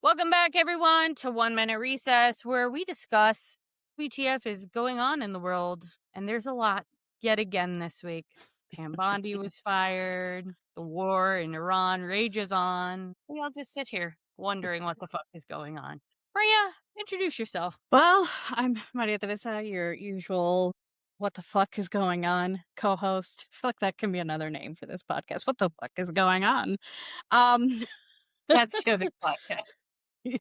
Welcome back, everyone, to 1 Minute Recess, where we discuss WTF is going on in the world. And there's a lot yet again this week. Pam Bondi was fired. The war in Iran rages on. We all just sit here wondering what the fuck is going on. Maria, introduce yourself. Well, I'm Maria Teresa, your usual what the fuck is going on co-host. I feel like that can be another name for this podcast. What the fuck is going on? That's the other podcast.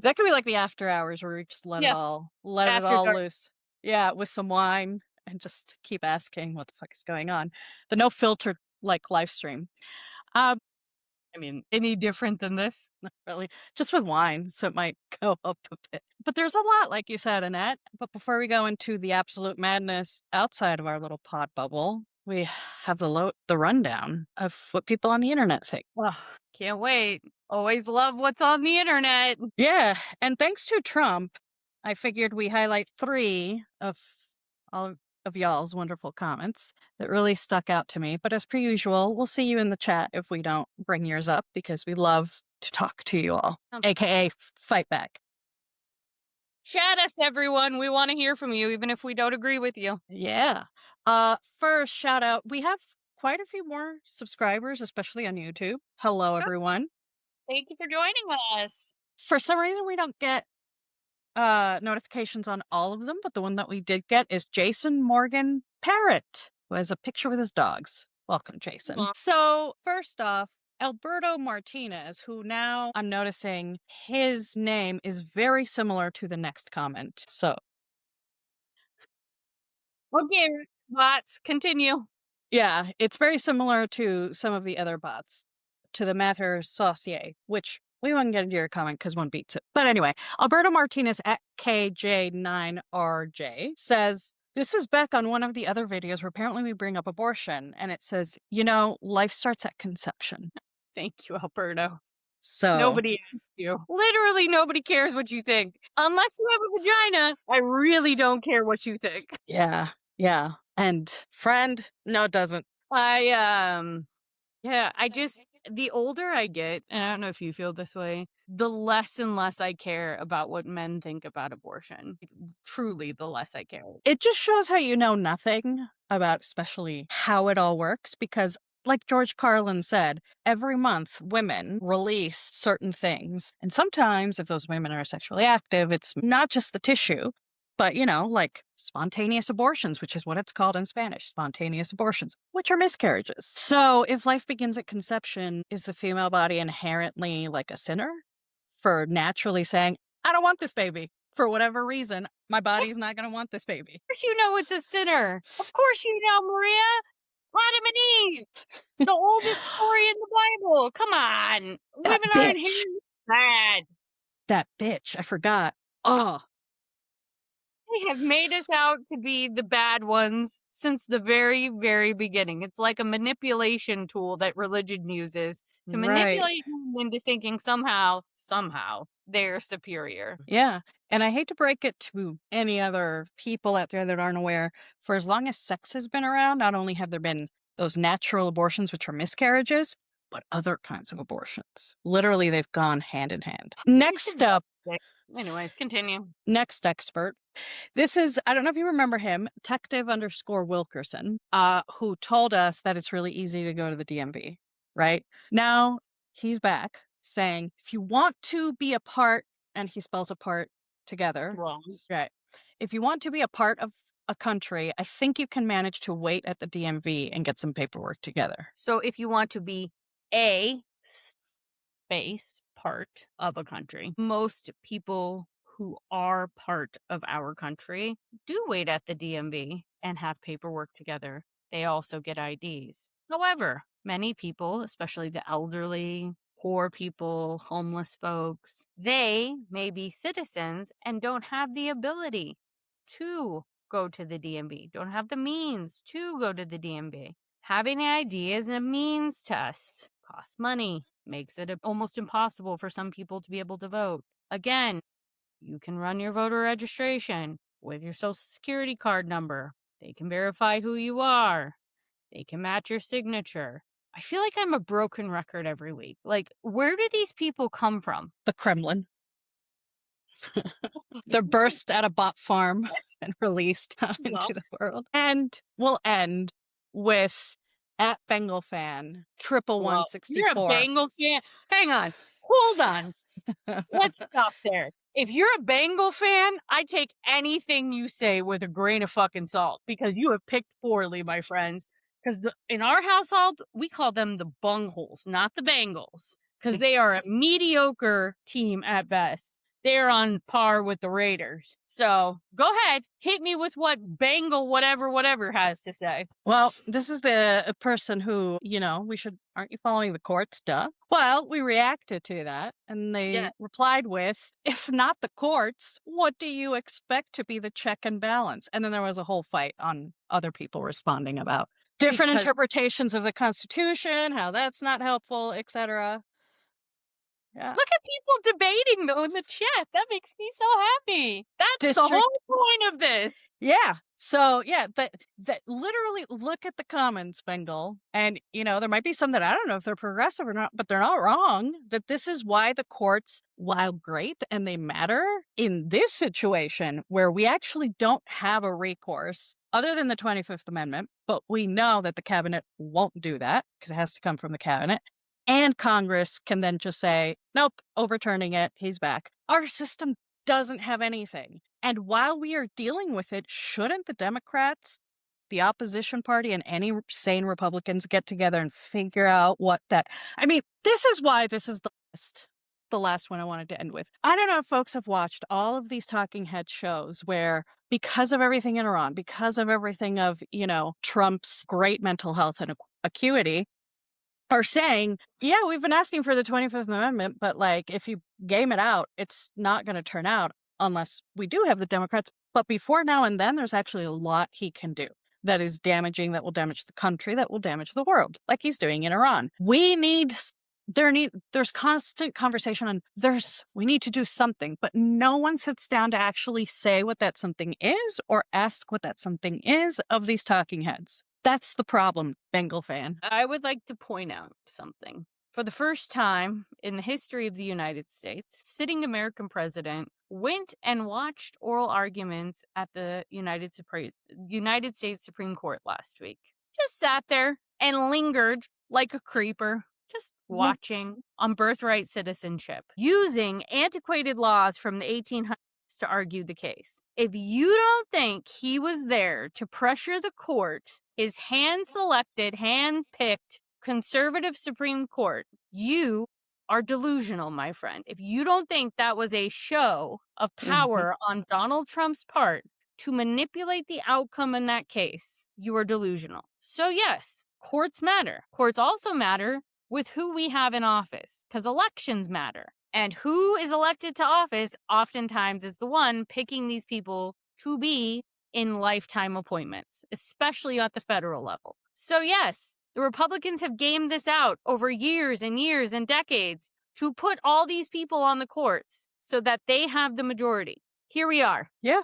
That could be like the after hours where we just let it all dark. loose. Yeah, with some wine and just keep asking what the fuck is going on. The no filter like live stream. I mean, any different than this? Not really, just with wine, so it might go up a bit. But there's a lot, like you said, Annette. But before we go into the absolute madness outside of our little pod bubble, we have the rundown of what people on the internet think. Oh, can't wait. Always love what's on the internet. Yeah, and thanks to Trump, I figured we highlight 3 of all of y'all's wonderful comments that really stuck out to me. But as per usual, we'll see you in the chat if we don't bring yours up, because we love to talk to you all, aka fight back. Chat us, everyone. We want to hear from you, even if we don't agree with you. Yeah. First, shout out. We have quite a few more subscribers, especially on YouTube. Hello, everyone. Thank you for joining us. For some reason, we don't get notifications on all of them, but the one that we did get is Jason Morgan Parrott, who has a picture with his dogs. Welcome, Jason. So, first off, Alberto Martinez, who now I'm noticing his name is very similar to the next comment. So, okay, bots, continue. Yeah, it's very similar to some of the other bots, to the Matter Saucier, which we won't get into your comment because one beats it. But anyway, Alberto Martinez at KJ9RJ says, this is back on one of the other videos where apparently we bring up abortion, and it says, life starts at conception. Thank you, Alberto. So nobody asked you. Literally nobody cares what you think. Unless you have a vagina, I really don't care what you think. Yeah. And friend, no, it doesn't. The older I get, and I don't know if you feel this way, the less and less I care about what men think about abortion. Truly, the less I care. It just shows how you know nothing about especially how it all works, because like George Carlin said, every month women release certain things. And sometimes if those women are sexually active, it's not just the tissue, but, like spontaneous abortions, which is what it's called in Spanish, spontaneous abortions, which are miscarriages. So if life begins at conception, is the female body inherently like a sinner for naturally saying, I don't want this baby? For whatever reason, my body's not going to want this baby. Of course you know it's a sinner. Of course you know, Maria. Adam and Eve. The oldest story in the Bible. Come on. Women are inherently bad. That bitch. I forgot. Oh. They have made us out to be the bad ones since the very, very beginning. It's like a manipulation tool that religion uses to manipulate them into thinking somehow they're superior. Yeah. And I hate to break it to any other people out there that aren't aware, for as long as sex has been around, not only have there been those natural abortions, which are miscarriages, but other kinds of abortions. Literally, they've gone hand in hand. Next up. Anyways, continue. Next expert. This is, I don't know if you remember him, Detective_Wilkerson, who told us that it's really easy to go to the DMV, right? Now he's back saying, if you want to be a part, and he spells apart together. Wrong. Right. If you want to be a part of a country, I think you can manage to wait at the DMV and get some paperwork together. So if you want to be a space part of a country, most people who are part of our country do wait at the DMV and have paperwork together. They also get IDs. However, many people, especially the elderly, poor people, homeless folks, they may be citizens and don't have the ability to go to the DMV, don't have the means to go to the DMV. Having an ID is a means test, costs money, makes it almost impossible for some people to be able to vote. Again, you can run your voter registration. with your social security card number. They can verify who you are. They can match your signature. I feel like I'm a broken record every week. Like, where do these people come from? The Kremlin. They're birthed at a bot farm and released out into Well, the world. And we'll end with at Bengal fan triple one well, sixty you're a four. Bengals fan. Hang on. Hold on. Let's stop there. If you're a Bengal fan, I take anything you say with a grain of fucking salt because you have picked poorly, my friends. Because in our household, we call them the bungholes, not the Bengals, because they are a mediocre team at best. They're on par with the Raiders. So go ahead, hit me with what Bengal whatever has to say. Well, this is the person who, aren't you following the courts? Duh. Well, we reacted to that and Yeah, they replied with, if not the courts, what do you expect to be the check and balance? And then there was a whole fight on other people responding about different because interpretations of the Constitution, how that's not helpful, etc. Yeah. look at people debating though in the chat. That makes me so happy. That's the District. whole point of this. Yeah. So yeah, that literally look at the comments, Bengal, and there might be some that I don't know if they're progressive or not, but they're not wrong. That this is why the courts, while great and they matter in this situation where we actually don't have a recourse other than the 25th Amendment, but we know that the cabinet won't do that because it has to come from the cabinet. And Congress can then just say, nope, overturning it, he's back. Our system doesn't have anything. And while we are dealing with it, shouldn't the Democrats, the opposition party, and any sane Republicans get together and figure out what that... I mean, this is why this is the last one I wanted to end with. I don't know if folks have watched all of these talking head shows where, because of everything in Iran, because of everything of, Trump's great mental health and acuity, are saying, yeah, we've been asking for the 25th Amendment, but if you game it out, it's not going to turn out unless we do have the Democrats. But before now and then, there's actually a lot he can do that is damaging, that will damage the country, that will damage the world, like he's doing in Iran. There's constant conversation on we need to do something, but no one sits down to actually say what that something is or ask what that something is of these talking heads. That's the problem, Bengal fan. I would like to point out something. For the first time in the history of the United States, sitting American president went and watched oral arguments at the United States Supreme Court last week. Just sat there and lingered like a creeper, just watching on birthright citizenship, using antiquated laws from the 1800s to argue the case. If you don't think he was there to pressure the court, his hand-selected, hand-picked conservative Supreme Court, you are delusional, my friend. If you don't think that was a show of power on Donald Trump's part to manipulate the outcome in that case, you are delusional. So yes, courts matter. Courts also matter with who we have in office, because elections matter. And who is elected to office oftentimes is the one picking these people to be in lifetime appointments, especially at the federal level. So yes, the Republicans have gamed this out over years and years and decades to put all these people on the courts so that they have the majority. Here we are. Yeah.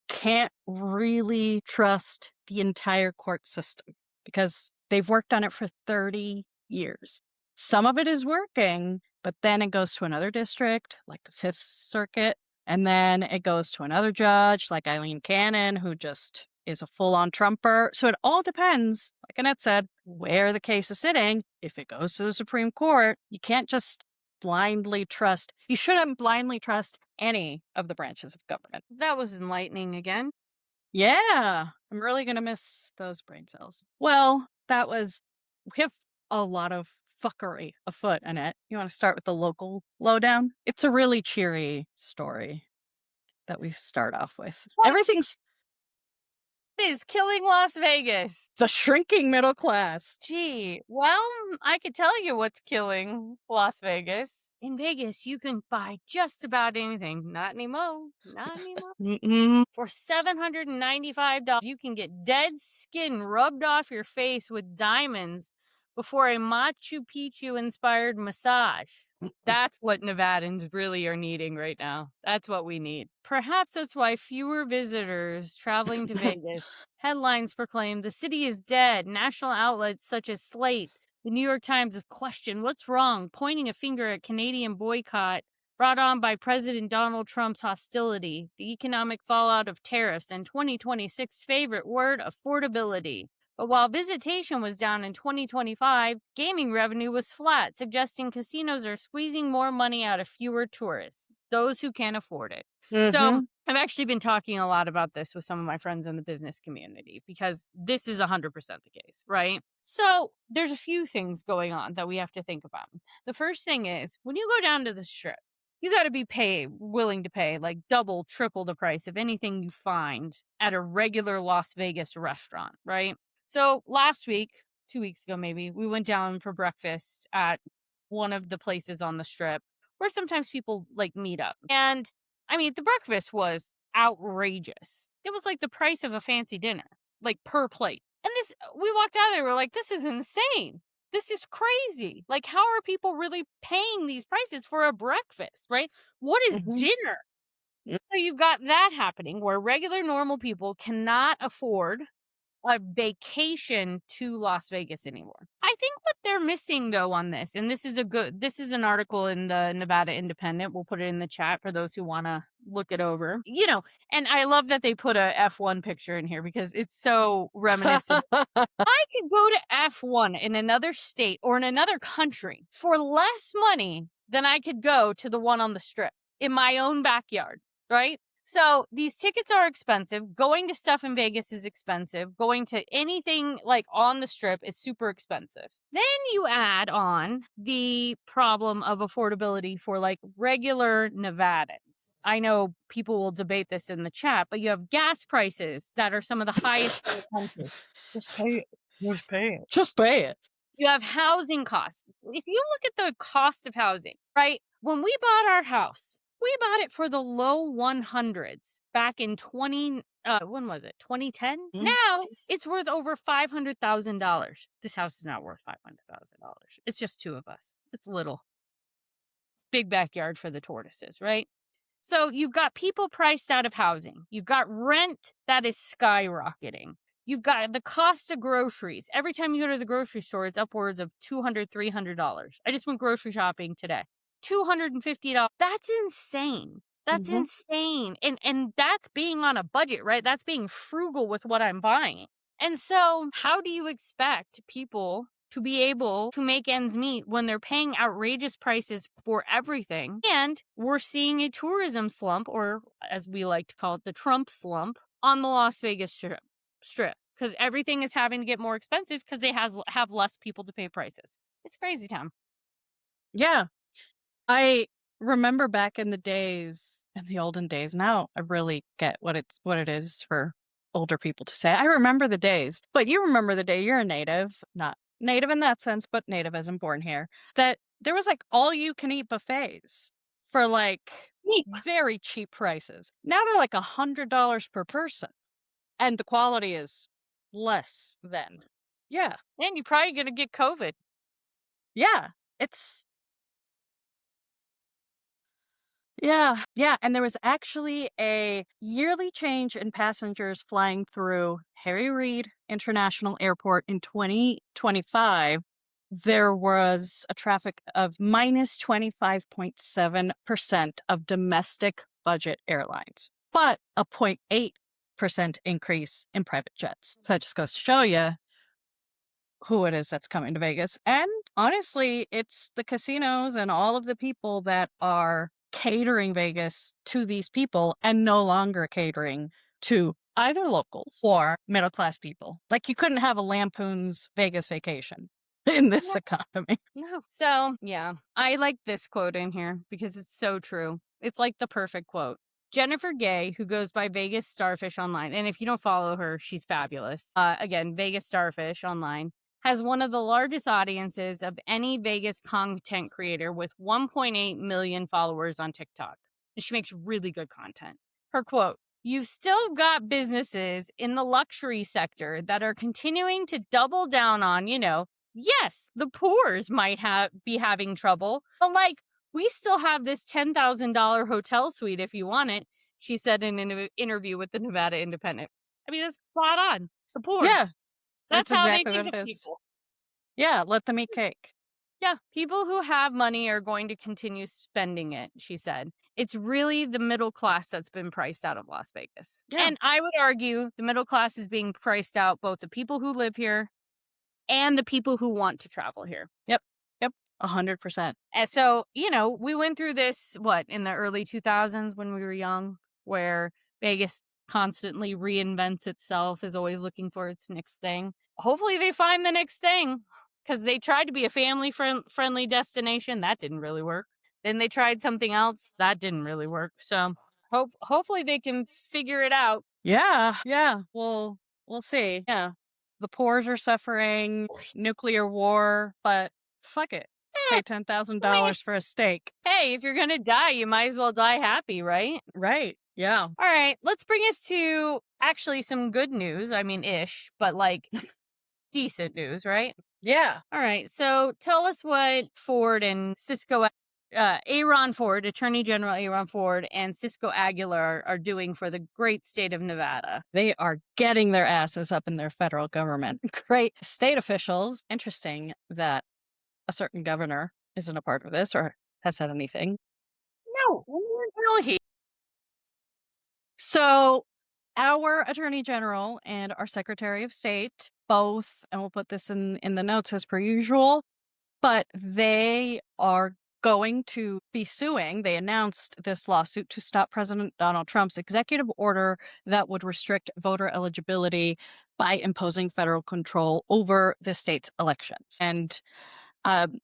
Can't really trust the entire court system because they've worked on it for 30 years. Some of it is working, but then it goes to another district, like the Fifth Circuit, and then it goes to another judge, like Eileen Cannon, who just is a full-on Trumper. So it all depends, like Annette said, where the case is sitting. If it goes to the Supreme Court, you can't just blindly trust. You shouldn't blindly trust any of the branches of government. That was enlightening again. Yeah, I'm really going to miss those brain cells. Well, we have a lot of fuckery afoot, Annette. You want to start with the local lowdown? It's a really cheery story that we start off with. What Everything's is killing Las Vegas? the shrinking middle class. Gee, well, I could tell you what's killing Las Vegas. In Vegas, you can buy just about anything. Not anymore. Not anymore. For $795, you can get dead skin rubbed off your face with diamonds before a Machu Picchu inspired massage. That's what Nevadans really are needing right now. That's what we need. Perhaps that's why fewer visitors traveling to Vegas. Headlines proclaim the city is dead. National outlets such as Slate, the New York Times have questioned what's wrong, pointing a finger at Canadian boycott brought on by President Donald Trump's hostility, the economic fallout of tariffs, and 2026's favorite word, affordability. But while visitation was down in 2025, gaming revenue was flat, suggesting casinos are squeezing more money out of fewer tourists, those who can afford it. So Mm-hmm. I've actually been talking a lot about this with some of my friends in the business community because this is 100% the case, right? So there's a few things going on that we have to think about. The first thing is when you go down to the strip, you got to be willing to pay like double, triple the price of anything you find at a regular Las Vegas restaurant, right? So last week, 2 weeks ago maybe, we went down for breakfast at one of the places on the strip where sometimes people like meet up. And I mean, the breakfast was outrageous. It was like the price of a fancy dinner, like per plate. And we walked out there, we're like, this is insane. This is crazy. Like, how are people really paying these prices for a breakfast, right? What is Mm-hmm. dinner? So you've got that happening where regular normal people cannot afford a vacation to Las Vegas anymore. I think what they're missing though on this, and this is an article in the Nevada Independent. We'll put it in the chat for those who want to look it over. And I love that they put a F1 picture in here because it's so reminiscent. I could go to F1 in another state or in another country for less money than I could go to the one on the strip in my own backyard, right? So these tickets are expensive. Going to stuff in Vegas is expensive. Going to anything like on the strip is super expensive. Then you add on the problem of affordability for like regular Nevadans. I know people will debate this in the chat, but you have gas prices that are some of the highest in the country. Just pay it. Just pay it. Just pay it. You have housing costs. If you look at the cost of housing, right? When we bought our house, we bought it for the low 100s back in when was it? 2010? Mm. Now it's worth over $500,000. This house is not worth $500,000. It's just two of us. It's little. Big backyard for the tortoises, right? So you've got people priced out of housing. You've got rent that is skyrocketing. You've got the cost of groceries. Every time you go to the grocery store, it's upwards of $200, $300. I just went grocery shopping today. $250. That's insane. That's Mhm. insane. And that's being on a budget, right? That's being frugal with what I'm buying. And so how do you expect people to be able to make ends meet when they're paying outrageous prices for everything? And we're seeing a tourism slump, or as we like to call it, the Trump slump on the Las Vegas strip. Because everything is having to get more expensive because they have less people to pay prices. It's crazy town. Yeah. I remember back in the olden days. Now I really get what it is for older people to say. I remember the days, but you remember the day you're a native, not native in that sense, but native as I'm born here, that there was like all you can eat buffets for like very cheap prices. Now they're like $100 per person, and the quality is less than. Yeah. And you're probably going to get COVID. Yeah. It's Yeah, and there was actually a yearly change in passengers flying through Harry Reid International Airport in 2025. There was a traffic of minus 25.7% of domestic budget airlines, but a 0.8% increase in private jets. So that just goes to show you who it is that's coming to Vegas. And honestly, it's the casinos and all of the people that are catering Vegas to these people and no longer catering to either locals or middle class people. Like you couldn't have a Lampoon's Vegas Vacation in this economy. No. So, yeah, I like this quote in here because it's so true. It's like the perfect quote. Jennifer Gay, who goes by Vegas Starfish Online, and if you don't follow her, she's fabulous. Again, Vegas Starfish Online has one of the largest audiences of any Vegas content creator with 1.8 million followers on TikTok. And she makes really good content. Her quote, "You've still got businesses in the luxury sector that are continuing to double down on, yes, the poors might be having trouble, but like we still have this $10,000 hotel suite if you want it, she said in an interview with the Nevada Independent. I mean, that's spot on. The Yeah, poors. that's That's how they exactly think what of it is. people. Yeah, let them eat cake. Yeah, people who have money are going to continue spending it, she said. It's really the middle class that's been priced out of Las Vegas. Yeah. And I would argue the middle class is being priced out, both the people who live here and the people who want to travel here. Yep. Yep. 100%. And so, we went through this, in the early 2000s when we were young, where Vegas constantly reinvents itself, is always looking for its next thing. Hopefully they find the next thing, because they tried to be a family friendly destination. That didn't really work. Then they tried something else. That didn't really work. So hopefully they can figure it out. Yeah. Yeah. We'll see. Yeah. The poors are suffering nuclear war, but fuck it. Eh, Pay I mean, $10,000 for a steak. hey, if you're going to die, you might as well die happy, right? Right. Yeah. All right, let's bring us to actually some good news. I mean, ish, but like decent news, right? Yeah. All right, so tell us what Ford and Aaron Ford, Attorney General Aaron Ford, and Cisco Aguilar are doing for the great state of Nevada. They are getting their asses up in their federal government. Great state officials. Interesting that a certain governor isn't a part of this or has said anything. No, really. So, our Attorney General and our Secretary of State both, and we'll put this in the notes as per usual, but they are going to be suing. They announced this lawsuit to stop President Donald Trump's executive order that would restrict voter eligibility by imposing federal control over the state's elections. And um,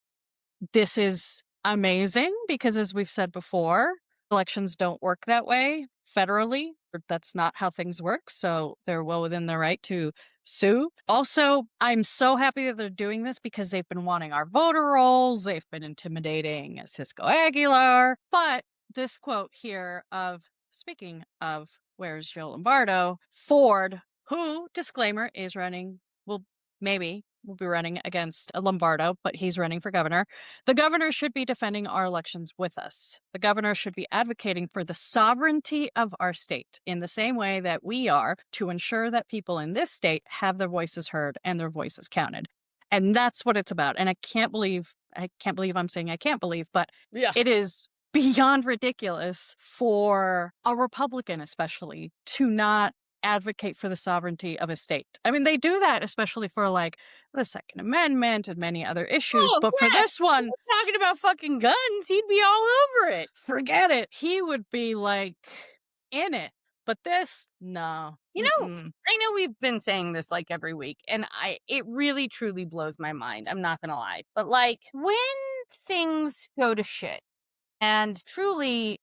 this is amazing because, as we've said before, elections don't work that way federally. That's not how things work. So they're well within their right to sue. Also, I'm so happy that they're doing this because they've been wanting our voter rolls. They've been intimidating Cisco Aguilar. But this quote here speaking of where's Joe Lombardo, Ford, who, disclaimer, is running, will be running against Lombardo, but he's running for governor. The governor should be defending our elections with us. The governor should be advocating for the sovereignty of our state in the same way that we are, to ensure that people in this state have their voices heard and their voices counted. And that's what it's about. And I can't believe I'm saying I can't believe, but Yeah. it is beyond ridiculous for a Republican, especially, to not advocate for the sovereignty of a state. I mean, they do that especially for like the Second Amendment and many other issues, Oh, but for yeah. this one, We're talking about fucking guns. He'd be all over it. forget it. He would be like in it. But this, no. I know we've been saying this like every week, and it really truly blows my mind. I'm not gonna lie. But like when things go to shit and truly,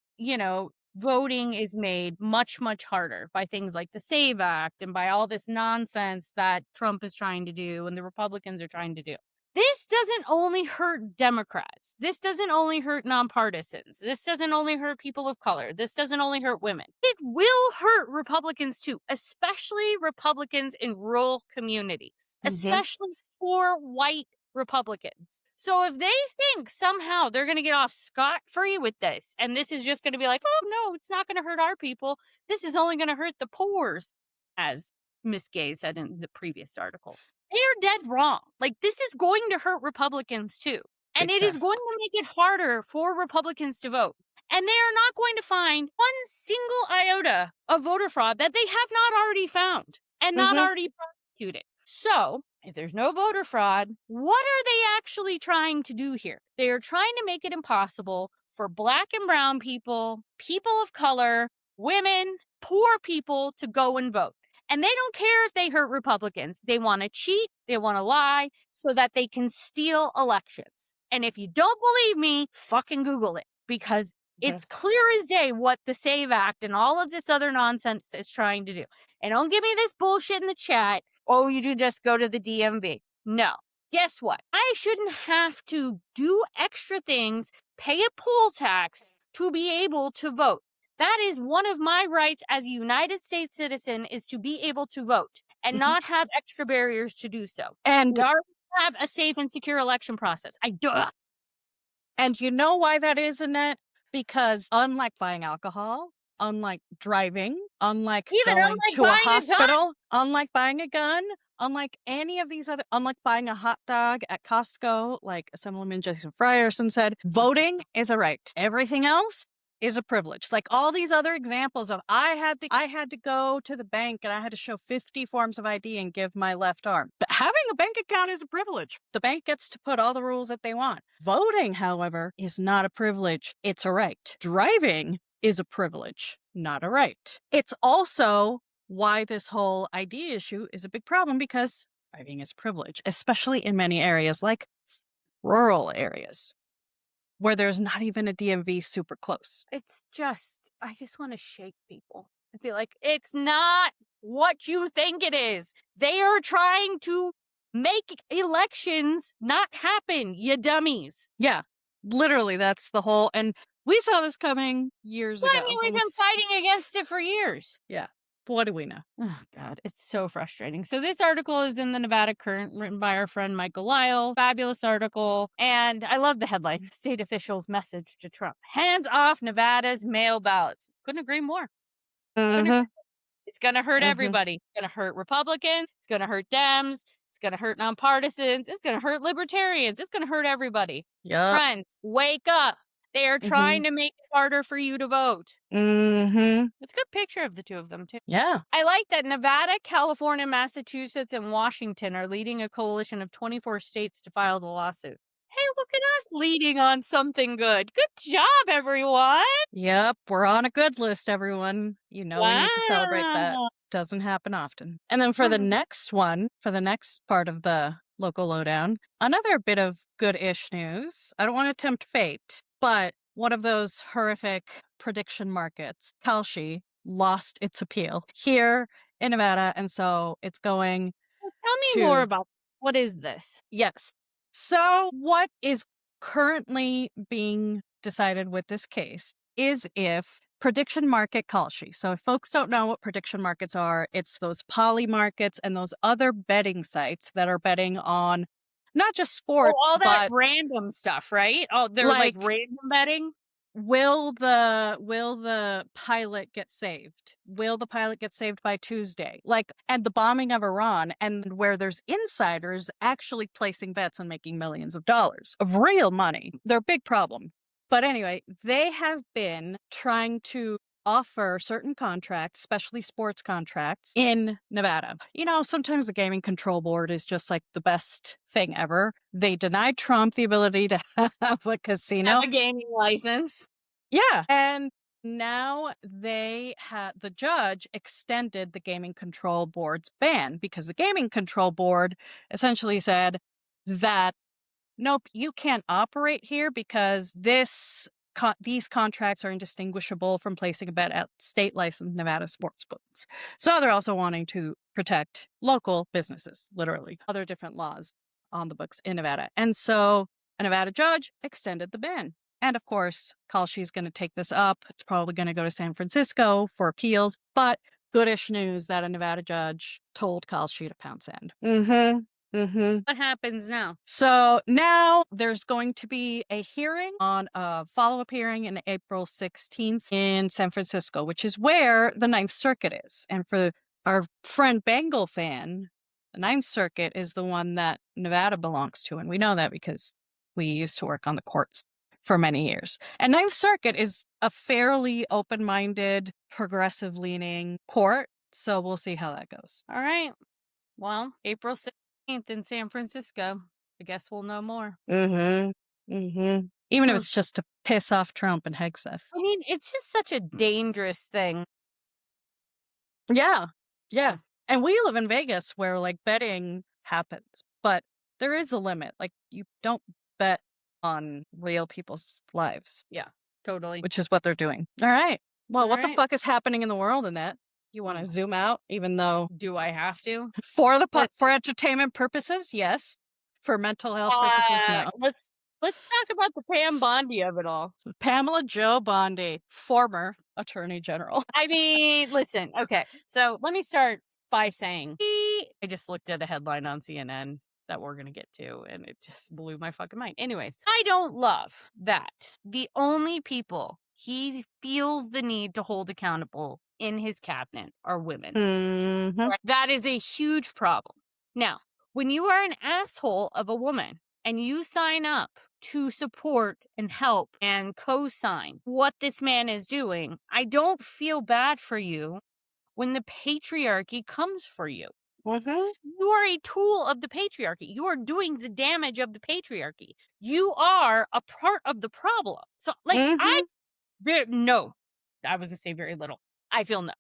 voting is made much, much harder by things like the SAVE Act and by all this nonsense that Trump is trying to do and the Republicans are trying to do. This doesn't only hurt Democrats. This doesn't only hurt nonpartisans. This doesn't only hurt people of color. This doesn't only hurt women. It will hurt Republicans too, especially Republicans in rural communities, especially poor white Republicans. So if they think somehow they're going to get off scot-free with this, and this is just going to be like, oh no, it's not going to hurt our people. This is only going to hurt the poors, as Miss Gay said in the previous article. They are dead wrong. Like, this is going to hurt Republicans too. And Big it is time. going to make it harder for Republicans to vote. And they are not going to find one single iota of voter fraud that they have not already found and not already prosecuted. So, if there's no voter fraud, what are they actually trying to do here? They are trying to make it impossible for Black and brown people, people of color, women, poor people to go and vote. And they don't care if they hurt Republicans. They want to cheat, they want to lie, so that they can steal elections. And if you don't believe me, fucking Google it, because it's clear as day what the SAVE Act and all of this other nonsense is trying to do. And don't give me this bullshit in the chat. Oh, you should just go to the DMV. No. Guess what? I shouldn't have to do extra things, pay a poll tax to be able to vote. That is one of my rights as a United States citizen, is to be able to vote and not have extra barriers to do so. And have a safe and secure election process. And you know why that is, Annette? Because unlike buying alcohol, unlike driving, unlike Even going unlike to a buying a gun. hospital, unlike buying a gun, unlike any of these other, unlike buying a hot dog at Costco, like Assemblyman Jason Frierson said, voting is a right. Everything else is a privilege. Like all these other examples of I had to go to the bank and I had to show 50 forms of ID and give my left arm. But having a bank account is a privilege. The bank gets to put all the rules that they want. Voting, however, is not a privilege. It's a right. Driving is a privilege, not a right. It's also why this whole ID issue is a big problem, because driving is privilege, especially in many areas like rural areas where there's not even a DMV super close. I just want to shake people and be like, it's not what you think it is. They are trying to make elections not happen, you dummies. Yeah, literally, that's the whole. And we saw this coming years Well, I ago. mean, we've been fighting against it for years. Yeah. What do we know? Oh, God, it's so frustrating. So this article is in the Nevada Current, written by our friend Michael Lyle. Fabulous article. And I love the headline, State Officials Message to Trump. Hands off Nevada's mail ballots. Couldn't agree more. It's going to hurt everybody. It's going to hurt Republicans. It's going to hurt Dems. It's going to hurt nonpartisans. It's going to hurt libertarians. It's going to hurt everybody. Yeah. Friends, wake up. They are trying to make it harder for you to vote. It's a good picture of the two of them, too. Yeah. I like that Nevada, California, Massachusetts, and Washington are leading a coalition of 24 states to file the lawsuit. Hey, look at us leading on something good. Good job, everyone. Yep. We're on a good list, everyone. You know, we need to celebrate that. Doesn't happen often. And then for the next one, for the next part of the local lowdown, another bit of good-ish news. I don't want to tempt fate, but one of those horrific prediction markets, Kalshi, lost its appeal here in Nevada. And so it's going Well, tell me more about what is this? Yes. So what is currently being decided with this case is if prediction market Kalshi. So if folks don't know what prediction markets are, it's those poly markets and those other betting sites that are betting on not just sports, all that but random stuff, right? Oh, they're like random betting. Will the pilot get saved? Will the pilot get saved by Tuesday? Like, and the bombing of Iran, and where there's insiders actually placing bets and making millions of dollars of real money. They're a big problem. But anyway, they have been trying to offer certain contracts, especially sports contracts, in Nevada. You know, sometimes the Gaming Control Board is just like the best thing ever. They denied Trump the ability to have a casino. Have a gaming license. Yeah. And now the judge extended the Gaming Control Board's ban, because the Gaming Control Board essentially said that, nope, you can't operate here because these contracts are indistinguishable from placing a bet at state licensed Nevada sports books. So they're also wanting to protect local businesses, literally, other different laws on the books in Nevada. And so a Nevada judge extended the ban. And of course, Kalshi's going to take this up. It's probably going to go to San Francisco for appeals. But goodish news that a Nevada judge told Kalshi to pound sand. What happens now? So now there's going to be a hearing on a follow-up hearing in April 16th in San Francisco, which is where the Ninth Circuit is. And for our friend Bengal fan, the Ninth Circuit is the one that Nevada belongs to. And we know that because we used to work on the courts for many years. And Ninth Circuit is a fairly open-minded, progressive-leaning court. So we'll see how that goes. All right. Well, April 16th in San Francisco. I guess we'll know more. Even if it's just to piss off Trump and Hegseth. I mean, it's just such a dangerous thing. Yeah. And we live in Vegas where like betting happens, but there is a limit. Like you don't bet on real people's lives. Yeah, totally. Which is what they're doing. All right. Well, what the fuck is happening in the world, Annette? You want to zoom out, even though... Do I have to? For entertainment purposes, yes. For mental health purposes, no. Let's talk about the Pam Bondi of it all. Pamela Jo Bondi, former Attorney General. I mean, listen, okay. So let me start by saying, I just looked at a headline on CNN. that we're gonna get to, and it just blew my fucking mind. Anyways, I don't love that the only people he feels the need to hold accountable in his cabinet are women. Mhm. That is a huge problem. Now, when you are an asshole of a woman and you sign up to support and help and co-sign what this man is doing, I don't feel bad for you when the patriarchy comes for you. Mhm. You are a tool of the patriarchy. You are doing the damage of the patriarchy. You are a part of the problem. So, like, Mhm. no, I was gonna say very little. I feel no.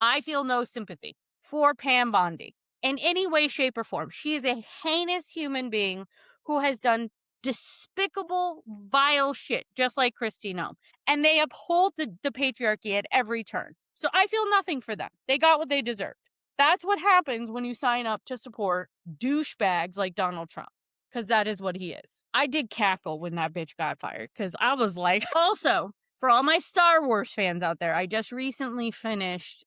I feel no sympathy for Pam Bondi in any way, shape, or form. She is a heinous human being who has done despicable, vile shit, just like Christine Ohm. And they uphold the patriarchy at every turn. So I feel nothing for them. They got what they deserved. That's what happens when you sign up to support douchebags like Donald Trump, because that is what he is. I did cackle when that bitch got fired, because I was like, also, for all my Star Wars fans out there, I just recently finished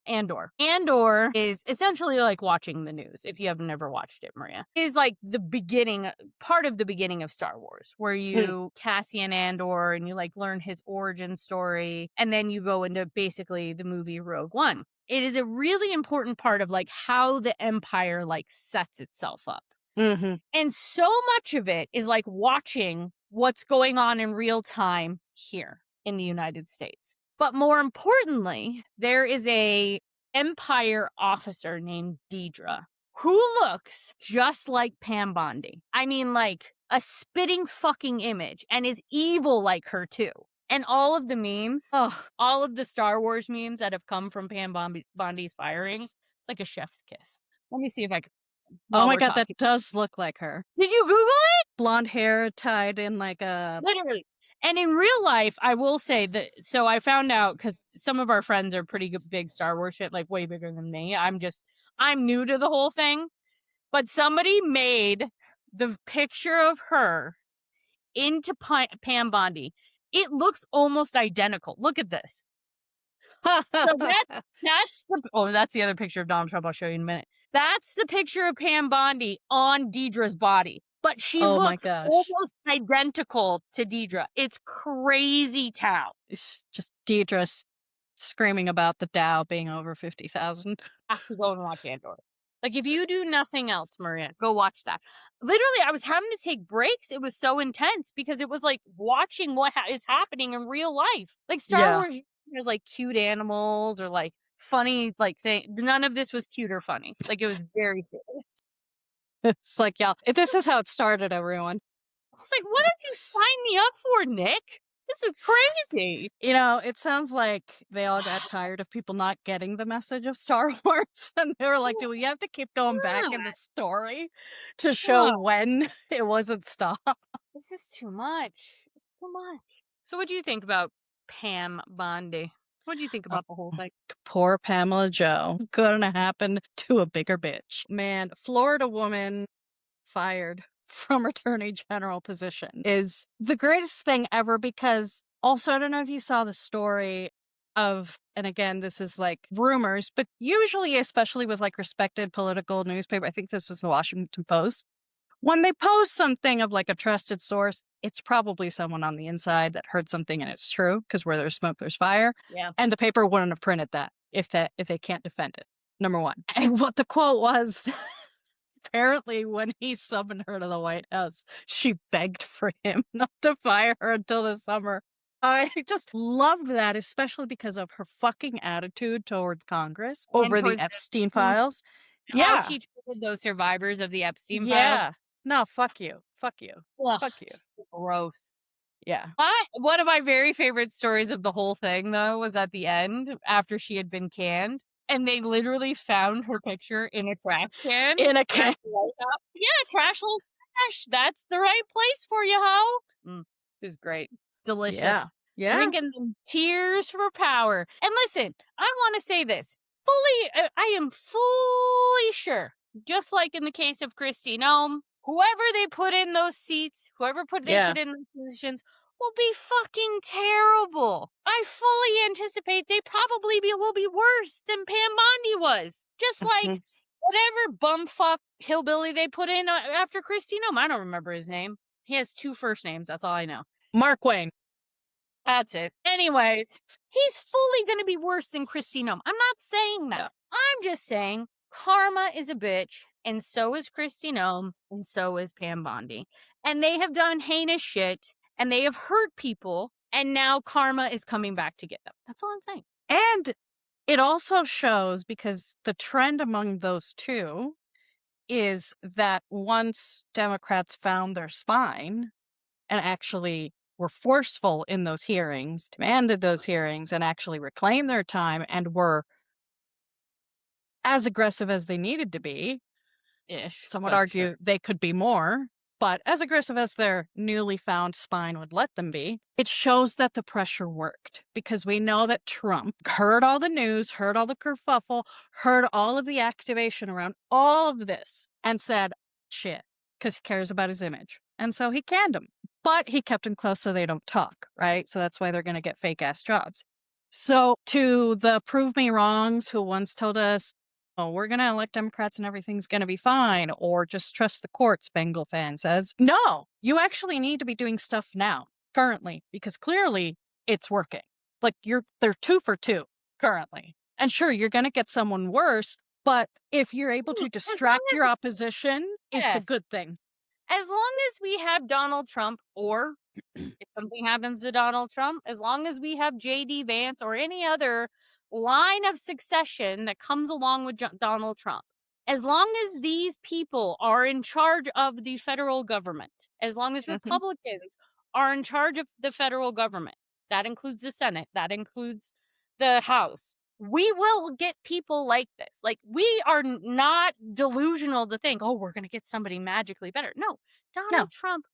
Andor. Andor is essentially like watching the news. If you have never watched it, Maria, it is like the beginning, part of the beginning of Star Wars, where you Cassian Andor and you like learn his origin story, and then you go into basically the movie Rogue One. It is a really important part of like how the Empire like sets itself up. Mhm. And so much of it is like watching what's going on in real time here in the United States. But more importantly, there is a Empire officer named Deidre who looks just like Pam Bondi. I mean, like a spitting fucking image, and is evil like her too. And all of the memes, all of the Star Wars memes that have come from Pam Bondi's firing, it's like a chef's kiss. Let me see if I can, Oh while my we're god, that talking. does look like her. Did you Google it? Blonde hair tied in like a Literally. And in real life, I will say that, so I found out because some of our friends are pretty big Star Wars shit, like way bigger than me. I'm new to the whole thing, but somebody made the picture of her into Pam Bondi. It looks almost identical. Look at this. So that's the other picture of Donald Trump I'll show you in a minute. That's the picture of Pam Bondi on Deidre's body, but she Oh my looks gosh. almost identical to Deidre. It's crazy town. It's just Deidre screaming about the Dow being over 50,000. I have to go and watch Andor. Like, if you do nothing else, Maria, go watch that. Literally, I was having to take breaks. It was so intense because it was like watching what is happening in real life. Like Star Yeah. Wars has like cute animals or like funny like thing. None of this was cute or funny. Like it was very serious. It's like, yeah, this is how it started, everyone. I was like, what did you sign me up for, Nick? This is crazy. You know, it sounds like they all got tired of people not getting the message of Star Wars, and they were like, do we have to keep going back in the story to show Oh, when it wasn't stopped? this is too much. It's too much. So, what do you think about Pam Bondi? What do you think about the whole thing? Poor Pamela Joe. Gonna happen to a bigger bitch. Man, Florida woman fired from attorney general position is the greatest thing ever because also, I don't know if you saw the story of, and again, this is like rumors, but usually, especially with like respected political newspaper, I think this was the Washington Post. When they post something of like a trusted source, it's probably someone on the inside that heard something and it's true because where there's smoke, there's fire. Yeah. And the paper wouldn't have printed that if they can't defend it. Number one. And what the quote was, apparently when he summoned her to the White House, she begged for him not to fire her until the summer. I just loved that, especially because of her fucking attitude towards Congress And over the towards Epstein the files. how Yeah. she treated those survivors of the Epstein files. Yeah. No, fuck you. Fuck you. Ugh, Fuck you. gross. Yeah. One of my very favorite stories of the whole thing, though, was at the end after she had been canned, and they literally found her picture in a trash can. In a at can. the White House. Yeah, trash little trash. That's the right place for you, ho. It was great, delicious. Yeah. Yeah. Drinking them tears for power. And listen, I want to say this I am fully sure, just like in the case of Christine Ohm, whoever they put in those seats, they Yeah. put in those positions, will be fucking terrible. I fully anticipate they probably will be worse than Pam Bondi was. Just like whatever bumfuck hillbilly they put in after Kristi Noem. I don't remember his name. He has 2 first names, that's all I know. Mark Wayne. That's it. Anyways, he's fully gonna be worse than Kristi Noem. I'm not saying that. Yeah. I'm just saying karma is a bitch, and so is Kristi Noem, and so is Pam Bondi. And they have done heinous shit, and they have hurt people, and now karma is coming back to get them. That's all I'm saying. And it also shows, because the trend among those two is that once Democrats found their spine and actually were forceful in those hearings, demanded those hearings, and actually reclaimed their time and were as aggressive as they needed to be, Ish. some would But argue sure. they could be more, but as aggressive as their newly found spine would let them be, it shows that the pressure worked, because we know that Trump heard all the news, heard all the kerfuffle, heard all of the activation around all of this, and said, shit, because he cares about his image. And so he canned him. But he kept him close so they don't talk, right? So that's why they're going to get fake ass jobs. So to the prove me wrongs who once told us, oh, we're going to elect Democrats and everything's going to be fine, or just trust the courts, Bengal fan says. No, you actually need to be doing stuff now, currently, because clearly it's working. Like they're 2 for 2 currently. And sure, you're going to get someone worse, but if you're able to As long distract your as, opposition, it's yeah, a good thing. as long as we have Donald Trump, or if something happens to Donald Trump, as long as we have J.D. Vance or any other line of succession that comes along with Donald Trump, as long as these people are in charge of the federal government, as long as Mhm. Republicans are in charge of the federal government, that includes the Senate, that includes the House, we will get people like this. Like, we are not delusional to think, oh, we're going to get somebody magically better. No, No. Donald Trump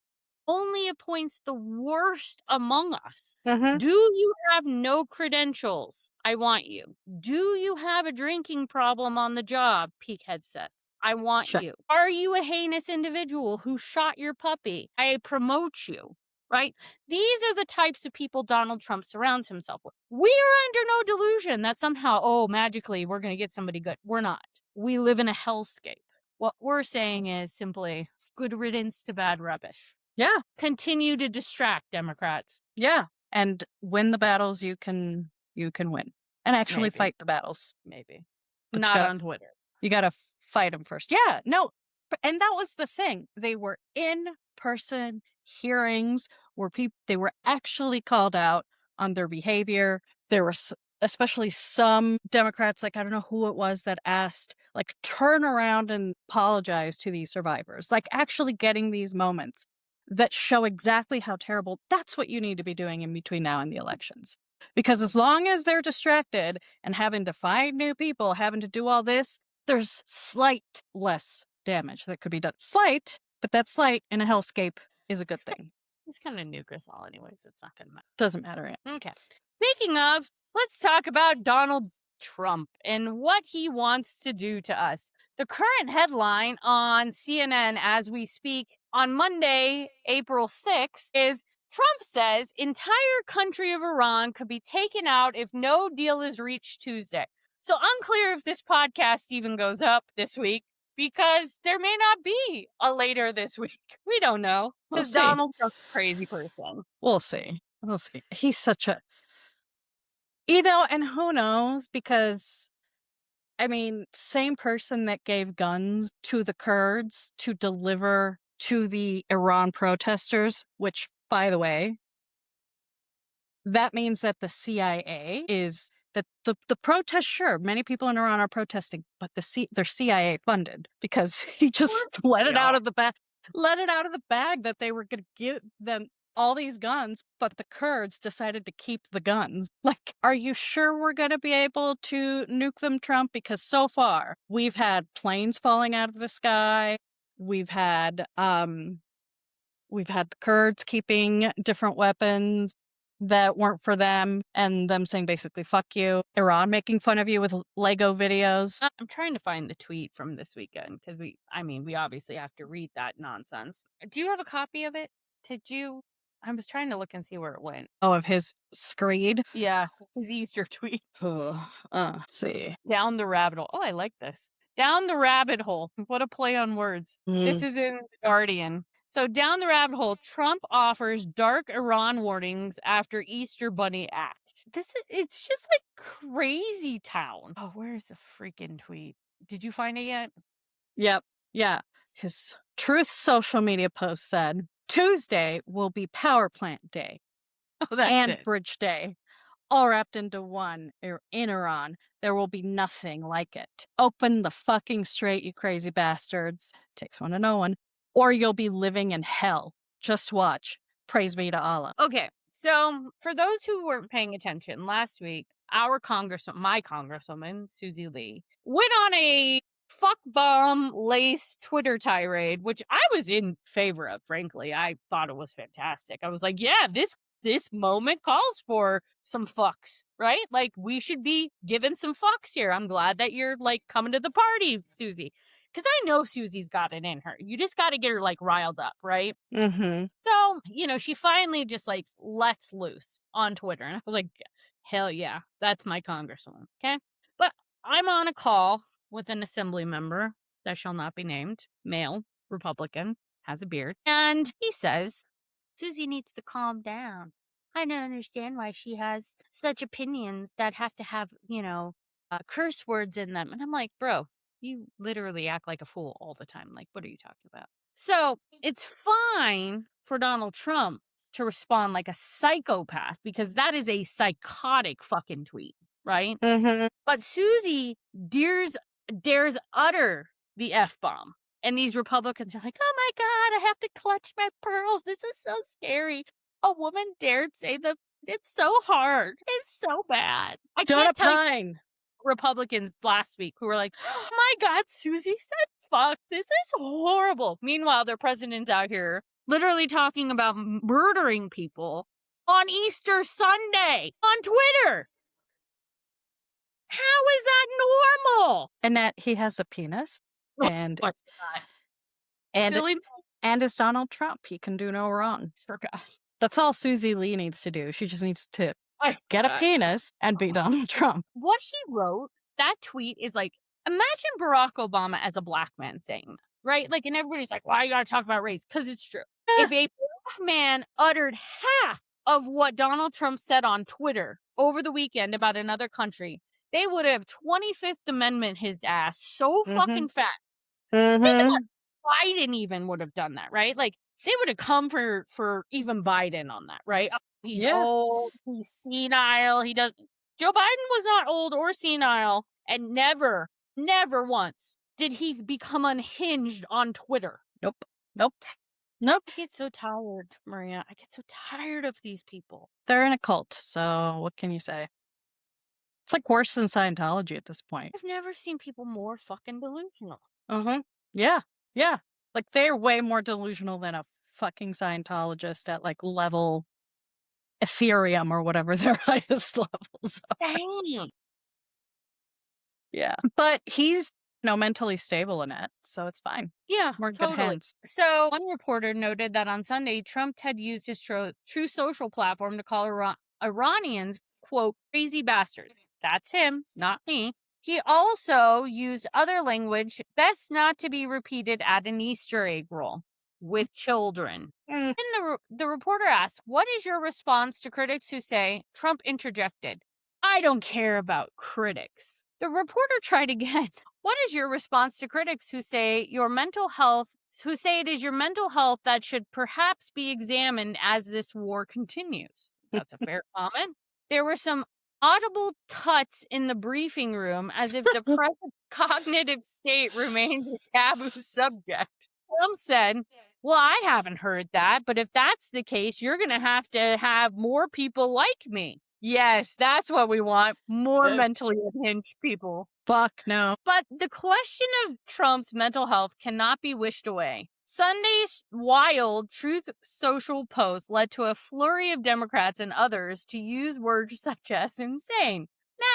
only appoints the worst among us. Mhm. Do you have no credentials? I want you. Do you have a drinking problem on the job? Peakhead said. I want Sure. you. Are you a heinous individual who shot your puppy? I promote you. Right? These are the types of people Donald Trump surrounds himself with. We are under no delusion that somehow, oh, magically, we're going to get somebody good. We're not. We live in a hellscape. What we're saying is simply good riddance to bad rubbish. Yeah. Continue to distract Democrats. Yeah. And win the battles you can win. And actually Maybe. fight the battles. Maybe. But Not on Twitter. you gotta fight them first. Yeah, no, and that was the thing. They were in-person hearings where they were actually called out on their behavior. There were especially some Democrats, like I don't know who it was, that asked, like, turn around and apologize to these survivors. Like, actually getting these moments that show exactly how terrible. That's what you need to be doing in between now and the elections. Because as long as they're distracted and having to find new people, having to do all this, there's slight less damage that could be done. Slight, but that slight in a hellscape is a good thing. It's kind of nuke us all anyways. It's not going to matter. Doesn't matter. Okay. Speaking of, let's talk about Donald Trump and what he wants to do to us. The current headline on CNN as we speak on Monday, April 6th is Trump says entire country of Iran could be taken out if no deal is reached Tuesday. So unclear if this podcast even goes up this week because there may not be a later this week. We don't know. We'll Because see. Donald Trump's a crazy person. We'll see. We'll see. He's such a, and who knows? Because, I mean, same person that gave guns to the Kurds to deliver to the Iran protesters, which, by the way, that means that the CIA is that the protest, sure, many people in Iran are protesting, but they're CIA funded, because he just let it out of the bag that they were going to give them all these guns, but the Kurds decided to keep the guns. Like, are you sure we're going to be able to nuke them, Trump? Because so far we've had planes falling out of the sky. We've had the Kurds keeping different weapons that weren't for them, and them saying basically fuck you. Iran making fun of you with Lego videos. I'm trying to find the tweet from this weekend because we obviously have to read that nonsense. Do you have a copy of it? Did you? I was trying to look and see where it went. Oh, of his screed. Yeah, his Easter tweet. Let's see. Down the rabbit hole. Oh, I like this. Down the rabbit hole. What a play on words. This Mm. is in The Guardian. So down the rabbit hole, Trump offers dark Iran warnings after Easter Bunny act. It's just like crazy town. Oh, where's the freaking tweet? Did you find it yet? Yep. Yeah. His Truth social media post said Tuesday will be power plant day Oh, that's and it. bridge day, all wrapped into one in Iran. There will be nothing like it. Open the fucking straight, you crazy bastards. Takes one to know one. Or you'll be living in hell. Just watch. Praise be to Allah. Okay, so for those who weren't paying attention, last week, my congresswoman, Susie Lee, went on a fuck bomb lace Twitter tirade, which I was in favor of, frankly. I thought it was fantastic. I was like, yeah, this moment calls for some fucks, right? Like, we should be given some fucks here. I'm glad that you're like coming to the party, Susie. Because I know Susie's got it in her. You just got to get her like riled up, right? Mm-hmm. So, she finally just like lets loose on Twitter. And I was like, hell yeah, that's my congresswoman. Okay. But I'm on a call with an assembly member that shall not be named, male, Republican, has a beard. And he says, Susie needs to calm down. I don't understand why she has such opinions that have to have, curse words in them. And I'm like, bro, you literally act like a fool all the time. Like, what are you talking about? So it's fine for Donald Trump to respond like a psychopath because that is a psychotic fucking tweet, right? Mm-hmm. But Susie dares utter the F bomb. And these Republicans are like, oh my God, I have to clutch my pearls. This is so scary. A woman dared say it's so hard. It's so bad. I Don't can't tell you opine. Republicans last week who were like, oh my God, Susie said fuck. This is horrible. Meanwhile, their president's out here literally talking about murdering people on Easter Sunday on Twitter. How is that normal? And that he has a penis. And What's that? and Silly. and is Donald Trump. He can do no wrong. Forgot. That's all Susie Lee needs to do. She just needs to I get a forgot. penis and be Donald Trump. What he wrote, that tweet is like, imagine Barack Obama as a black man saying that, right? Like, and everybody's like, why you gotta talk about race? Because it's true. If a black man uttered half of what Donald Trump said on Twitter over the weekend about another country, they would have 25th Amendment his ass so fucking fast. Think about Biden even would have done that, right? Like, they would have come for even Biden on that, right? Oh, he's old, he's senile, Joe Biden was not old or senile, and never once did he become unhinged on Twitter. Nope. I get so tired, Maria. I get so tired of these people. They're in a cult, so what can you say? It's like worse than Scientology at this point. I've never seen people more fucking delusional. Yeah. Like, they're way more delusional than a fucking Scientologist at like level Ethereum or whatever their highest levels are. Dang. Yeah. But he's mentally stable in it, so it's fine. Yeah, We're in totally. good hands. So one reporter noted that on Sunday, Trump had used his True Social platform to call Iranians, quote, crazy bastards. That's him, not me. He also used other language best not to be repeated at an Easter egg roll with children. And the reporter asked, what is your response to critics who say Trump interjected? I don't care about critics. The reporter tried again. What is your response to critics who say it is your mental health that should perhaps be examined as this war continues? That's a fair comment. There were some audible tuts in the briefing room as if the present cognitive state remains a taboo subject. Trump said, well, I haven't heard that, but if that's the case, you're going to have more people like me. Yes, that's what we want. More mentally unhinged people. Fuck no. But the question of Trump's mental health cannot be wished away. Sunday's wild Truth Social post led to a flurry of Democrats and others to use words such as insane,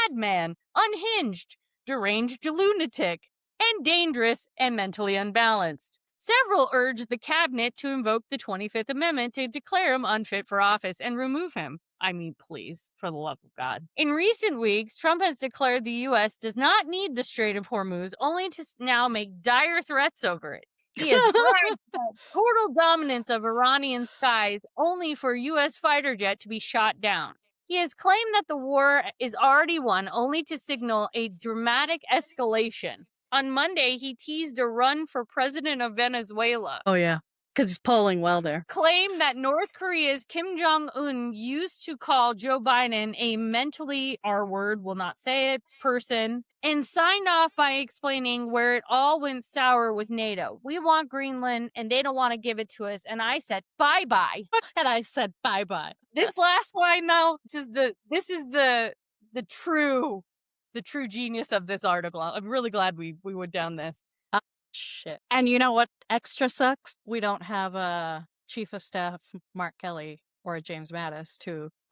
madman, unhinged, deranged lunatic, and dangerous and mentally unbalanced. Several urged the cabinet to invoke the 25th Amendment to declare him unfit for office and remove him. I mean, please, for the love of God. In recent weeks, Trump has declared the U.S. does not need the Strait of Hormuz, only to now make dire threats over it. He has bragged about total dominance of Iranian skies, only for a U.S. fighter jet to be shot down. He has claimed that the war is already won, only to signal a dramatic escalation. On Monday, he teased a run for president of Venezuela. Oh, yeah. Because he's polling well there. Claimed that North Korea's Kim Jong-un used to call Joe Biden a mentally, our word, will not say it, person, and signed off by explaining where it all went sour with NATO. We want Greenland, and they don't want to give it to us. And I said, bye-bye. And I said, bye-bye. This last line, though, this is the true genius of this article. I'm really glad we went down this. Shit. And you know what extra sucks? We don't have a chief of staff, Mark Kelly, or a James Mattis,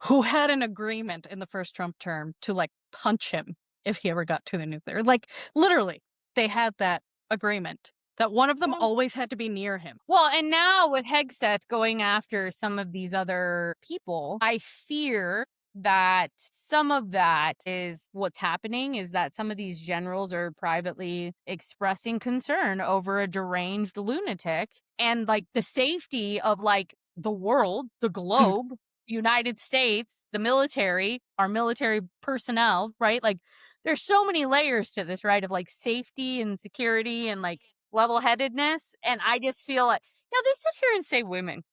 who had an agreement in the first Trump term to, like, punch him if he ever got to the nuclear. Like, literally, they had that agreement that one of them always had to be near him. Well, and now with Hegseth going after some of these other people, I fear that some of that is what's happening is that some of these generals are privately expressing concern over a deranged lunatic and like the safety of like the world, the globe, the United States, the military, our military personnel, right? Like there's so many layers to this, right? Of like safety and security and like level-headedness. And I just feel like, they sit here and say women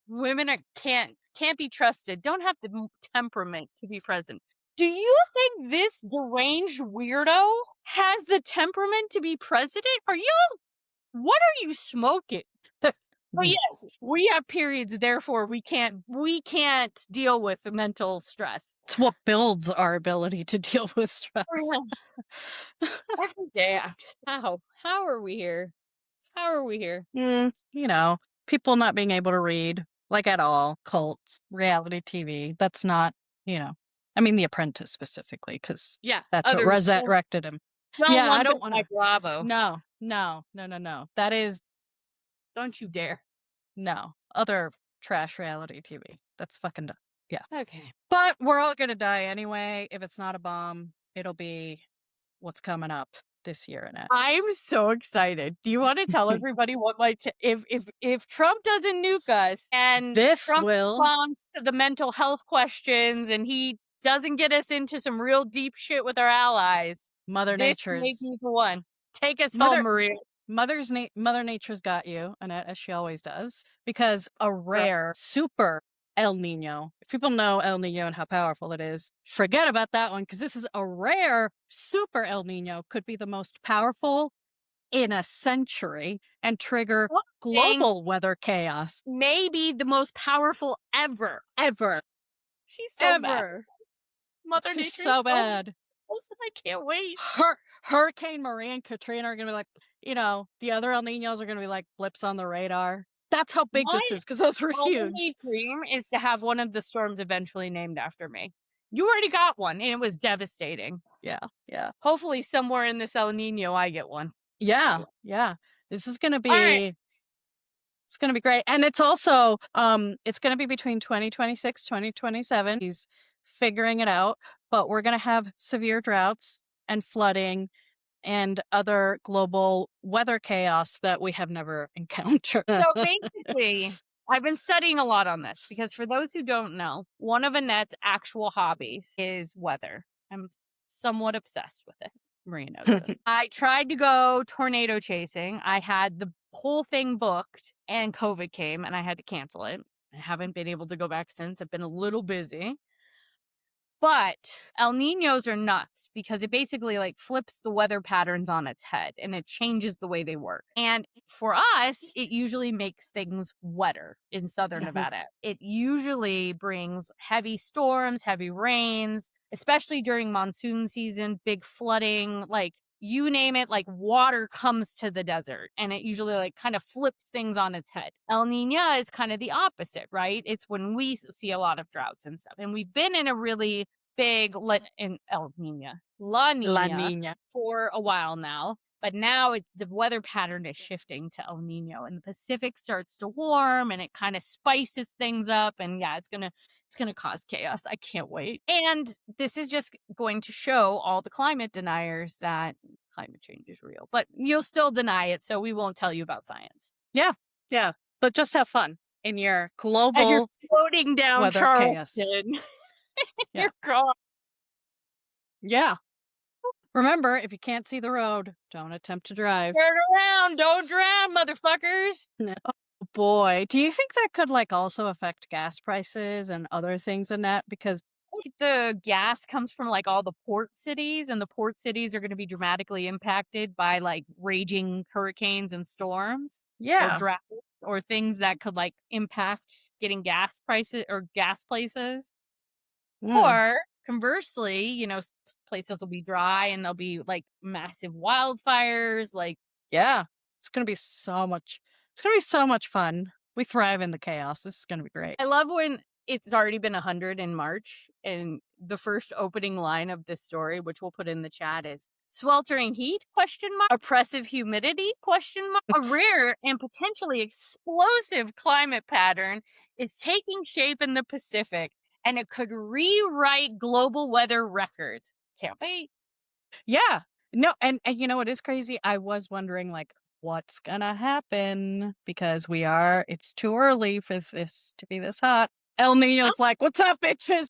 can't be trusted, don't have the temperament to be president. Do you think this deranged weirdo has the temperament to be president? What are you smoking? Oh yes, we have periods, therefore we can't deal with the mental stress. It's what builds our ability to deal with stress. Every day I'm just, how are we here? How are we here? You know, people not being able to read, like at all, cults, reality TV. That's not, I mean, The Apprentice specifically, because that's what resurrected him. I don't want to. Bravo. No. That is. Don't you dare. No. Other trash reality TV. That's fucking dumb. Yeah. Okay. But we're all going to die anyway. If it's not a bomb, it'll be what's coming up this year in it. I'm so excited. Do you want to tell everybody what if Trump doesn't nuke us and Trump responds to the mental health questions and he doesn't get us into some real deep shit with our allies? Mother Nature's make me the one. Take us home, Maria. Mother Nature's got you, Annette, as she always does, because a rare super El Niño. If people know El Niño and how powerful it is, forget about that one, because this is a rare super El Niño, could be the most powerful in a century and trigger global weather chaos. Maybe the most powerful ever. She's so bad. Mother Nature's so bad. Listen, I can't wait. Hurricane Maria and Katrina are going to be like, the other El Niños are going to be like blips on the radar. That's how big this is, because those were huge. My dream is to have one of the storms eventually named after me. You already got one, and it was devastating. Yeah. Hopefully somewhere in this El Niño I get one. Yeah. This is going to be... It's going to be great. And it's also, it's going to be between 2026, 2027. He's figuring it out. But we're going to have severe droughts and flooding and other global weather chaos that we have never encountered. So basically, I've been studying a lot on this because for those who don't know, one of Annette's actual hobbies is weather. I'm somewhat obsessed with it. Maria knows this. I tried to go tornado chasing. I had the whole thing booked and COVID came and I had to cancel it. I haven't been able to go back since. I've been a little busy. But El Niños are nuts because it basically like flips the weather patterns on its head and it changes the way they work. And for us, it usually makes things wetter in southern Nevada. It usually brings heavy storms, heavy rains, especially during monsoon season, big flooding, like you name it, like water comes to the desert and it usually like kind of flips things on its head. El Niño is kind of the opposite, right? It's when we see a lot of droughts and stuff. And we've been in a really big La Niña for a while now. But now the weather pattern is shifting to El Nino, and the Pacific starts to warm, and it kind of spices things up. And yeah, it's gonna cause chaos. I can't wait. And this is just going to show all the climate deniers that climate change is real. But you'll still deny it, so we won't tell you about science. Yeah, yeah. But just have fun in your As you're global floating down weather chaos. Charleston, Yeah. you're gone. Yeah. Remember, if you can't see the road, don't attempt to drive. Turn around, don't drown, motherfuckers. No. Oh boy. Do you think that could like also affect gas prices and other things in that? Because The gas comes from like all the port cities, and the port cities are going to be dramatically impacted by like raging hurricanes and storms or yeah. drought or things that could like impact getting gas prices or gas places. Mm, Or conversely, places will be dry and there'll be like massive wildfires. Like, yeah. It's gonna be so much fun. We thrive in the chaos. This is gonna be great. I love when it's already been 100 in March, and the first opening line of this story, which we'll put in the chat, is sweltering heat question mark, oppressive humidity question mark. A rare and potentially explosive climate pattern is taking shape in the Pacific, and it could rewrite global weather records. Can't wait. Yeah. No, and you know what is crazy? I was wondering like what's gonna happen because it's too early for this to be this hot. El Nino's like, what's up, bitches?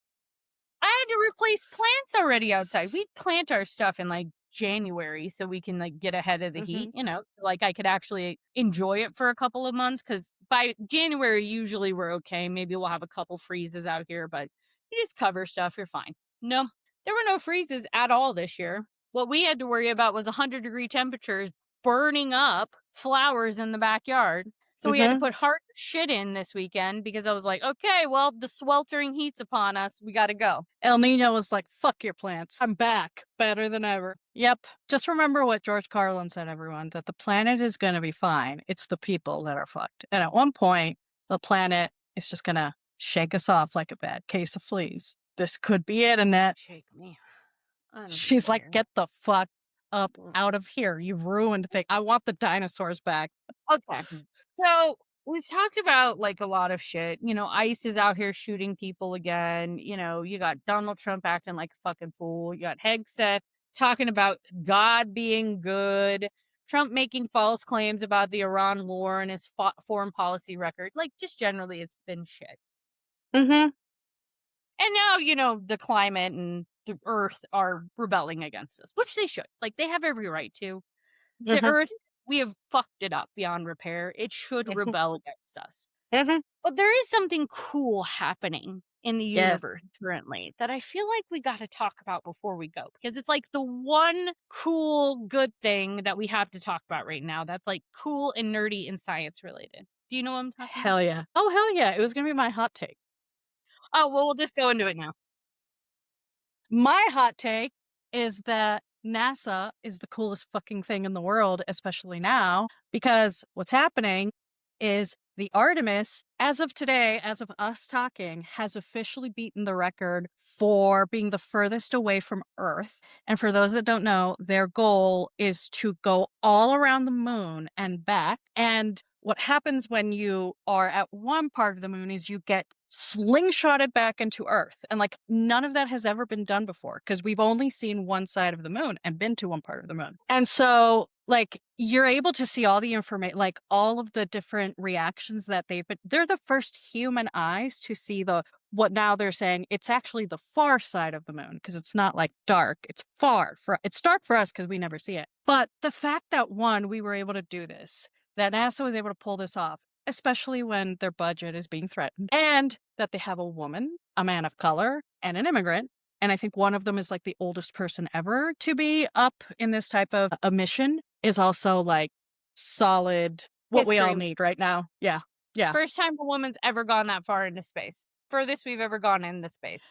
I had to replace plants already outside. We plant our stuff in like January so we can like get ahead of the heat, Hmm. like I could actually enjoy it for a couple of months because by January, usually we're okay. Maybe we'll have a couple freezes out here, but you just cover stuff, you're fine. No, there were no freezes at all this year. What we had to worry about was 100-degree temperatures burning up flowers in the backyard. So we had to Hmm. put hard shit in this weekend because I was like, okay, well, the sweltering heat's upon us. We got to go. El Nino was like, fuck your plants. I'm back. Better than ever. Yep. Just remember what George Carlin said, everyone, that the planet is going to be fine. It's the people that are fucked. And at one point, the planet is just going to shake us off like a bad case of fleas. This could be it, Annette. Shake me. I don't She's like, care. get the fuck up out of here. You've ruined things. I want the dinosaurs back. Okay. So we've talked about like a lot of shit. ICE is out here shooting people again. You got Donald Trump acting like a fucking fool. You got Hegseth talking about God being good. Trump making false claims about the Iran war and his foreign policy record. Like, just generally, it's been shit. Mm-hmm. And now, the climate and the earth are rebelling against us, which they should. Like, they have every right to. The Mm-hmm. earth, we have fucked it up beyond repair. It should Mm-hmm. rebel against us. Mm-hmm. But there is something cool happening in the Yes. universe currently that I feel like we got to talk about before we go, because it's like the one cool, good thing that we have to talk about right now that's like cool and nerdy and science related. Do you know what I'm talking about? Hell yeah. Oh, hell yeah. It was going to be my hot take. Oh, well, we'll just go into it now. My hot take is that NASA is the coolest fucking thing in the world, especially now, because what's happening is the Artemis, as of today, as of us talking, has officially beaten the record for being the furthest away from Earth. And for those that don't know, their goal is to go all around the moon and back. And what happens when you are at one part of the moon is you get slingshotted back into Earth. And like none of that has ever been done before because we've only seen one side of the moon and been to one part of the moon. And so like you're able to see all the information, like all of the different reactions that but they're the first human eyes to see what now they're saying it's actually the far side of the moon because it's not like dark. It's it's dark for us because we never see it. But the fact that we were able to do this, that NASA was able to pull this off, especially when their budget is being threatened, and that they have a woman, a man of color, and an immigrant. And I think one of them is like the oldest person ever to be up in this type of a mission is also like solid what we all History. need right now. Yeah. Yeah. First time a woman's ever gone that far into space. Furthest we've ever gone into space.